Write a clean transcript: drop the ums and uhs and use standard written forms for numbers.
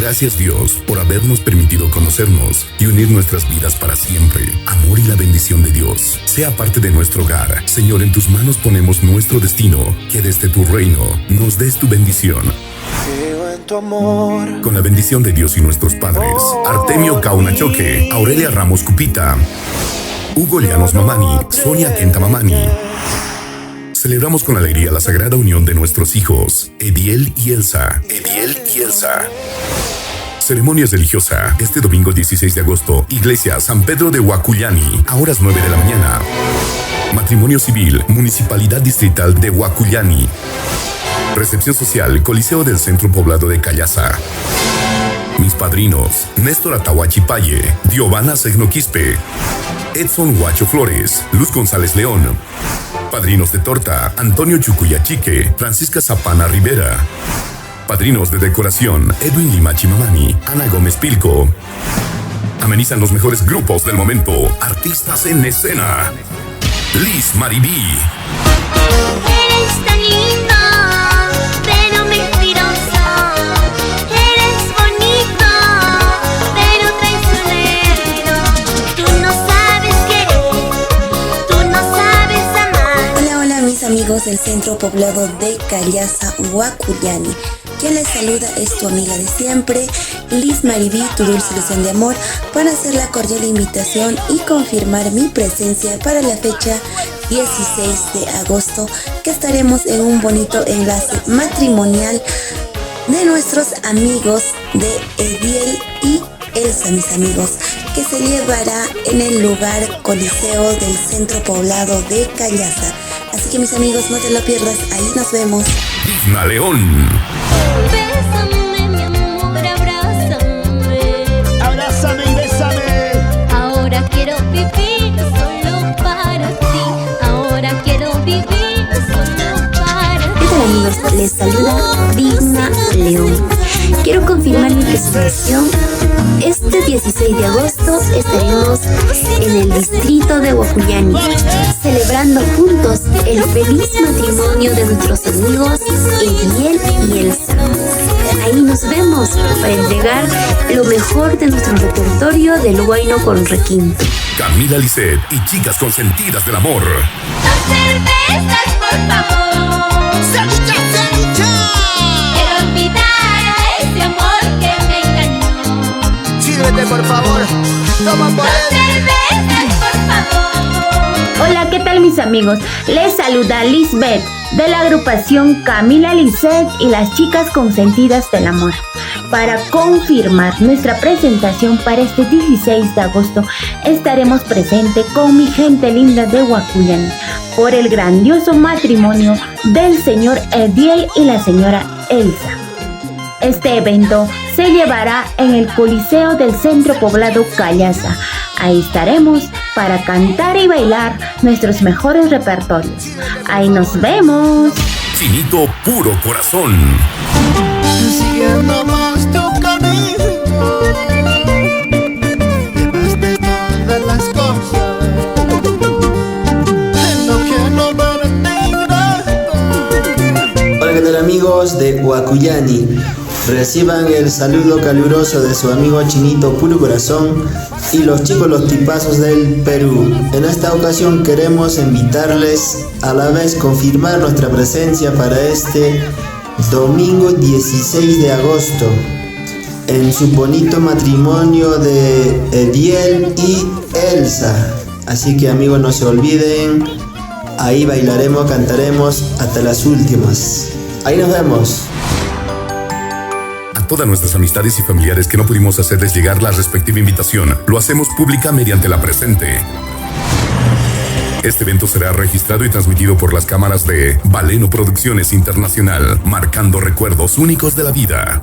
Gracias Dios por habernos permitido conocernos y unir nuestras vidas para siempre. Amor y la bendición de Dios sea parte de nuestro hogar. Señor, en tus manos ponemos nuestro destino, que desde tu reino nos des tu bendición. Tu amor. Con la bendición de Dios y nuestros padres, Artemio Cauna Choque, Aurelia Ramos Cupita, Hugo Llanos Mamani, Sonia Kenta Mamani. Celebramos con alegría la sagrada unión de nuestros hijos, Ediel y Elsa. Ceremonia religiosa, este domingo 16 de agosto, Iglesia San Pedro de Huacullani, a horas 9 de la mañana. Matrimonio civil, Municipalidad Distrital de Huacullani. Recepción social, Coliseo del Centro Poblado de Callasa. Mis padrinos, Néstor Atahuachipaye, Giovanna Segno Quispe, Edson Huacho Flores, Luz González León. Padrinos de torta, Antonio Chucuyachique, Francisca Zapana Rivera. Padrinos de decoración, Edwin Lima Chimamani, Ana Gómez Pilco. Amenizan los mejores grupos del momento, artistas en escena. Liz Maribí. Eres tan lindo, pero mentiroso. Eres bonito, pero traicionero. Tú no sabes querer, tú no sabes amar. Hola mis amigos del Centro Poblado de Callasa, Huacullani. Quien les saluda es tu amiga de siempre, Liz Maribí, tu dulce ilusión de amor, para hacer la cordial invitación y confirmar mi presencia para la fecha 16 de agosto, que estaremos en un bonito enlace matrimonial de nuestros amigos de Ediel y Elsa, mis amigos, que se llevará en el lugar Coliseo del Centro Poblado de Callasa. Así que mis amigos, no te lo pierdas, ahí nos vemos. Digna León. Bésame, mi amor, abrázame. Abrázame y bésame. Ahora quiero vivir solo para ti. Ahora quiero vivir solo para ti. ¿Qué tal amigos? Les saluda Digna León. Quiero confirmar mi presentación. Este 16 de agosto estaremos en el distrito de Huacullani, celebrando juntos el feliz matrimonio de nuestros amigos Ediel y Elsa. Ahí nos vemos para entregar lo mejor de nuestro repertorio del huayno con requinto. Camila Lisset y chicas consentidas del amor. Dos cervezas, por favor. ¡Ceviche, ceviche! Quiero olvidar a ese amor que me engañó. Sírvete, por favor. Toma por Dos él. cervezas, por favor. Hola, ¿qué tal mis amigos? Les saluda Lisbeth de la agrupación Camila Lisset y las chicas consentidas del amor. Para confirmar nuestra presentación para este 16 de agosto, estaremos presentes con mi gente linda de Huacullani por el grandioso matrimonio del señor Ediel y la señora Elsa. Este evento se llevará en el Coliseo del Centro Poblado Callasa. Ahí estaremos para cantar y bailar nuestros mejores repertorios. Ahí nos vemos. Chinito Puro Corazón. Siguiendo más tu camino, llevaste todas las cosas. No quiero verte ingrato. Hola, ¿qué tal amigos de Huacullani? Reciban el saludo caluroso de su amigo Chinito Puro Corazón y los chicos los tipazos del Perú. En esta ocasión queremos invitarles, a la vez confirmar nuestra presencia para este domingo 16 de agosto en su bonito matrimonio de Ediel y Elsa. Así que amigos, no se olviden, ahí bailaremos, cantaremos hasta las últimas. Ahí nos vemos. A todas nuestras amistades y familiares que no pudimos hacerles llegar la respectiva invitación, lo hacemos pública mediante la presente. Este evento será registrado y transmitido por las cámaras de Valeno Producciones Internacional, marcando recuerdos únicos de la vida.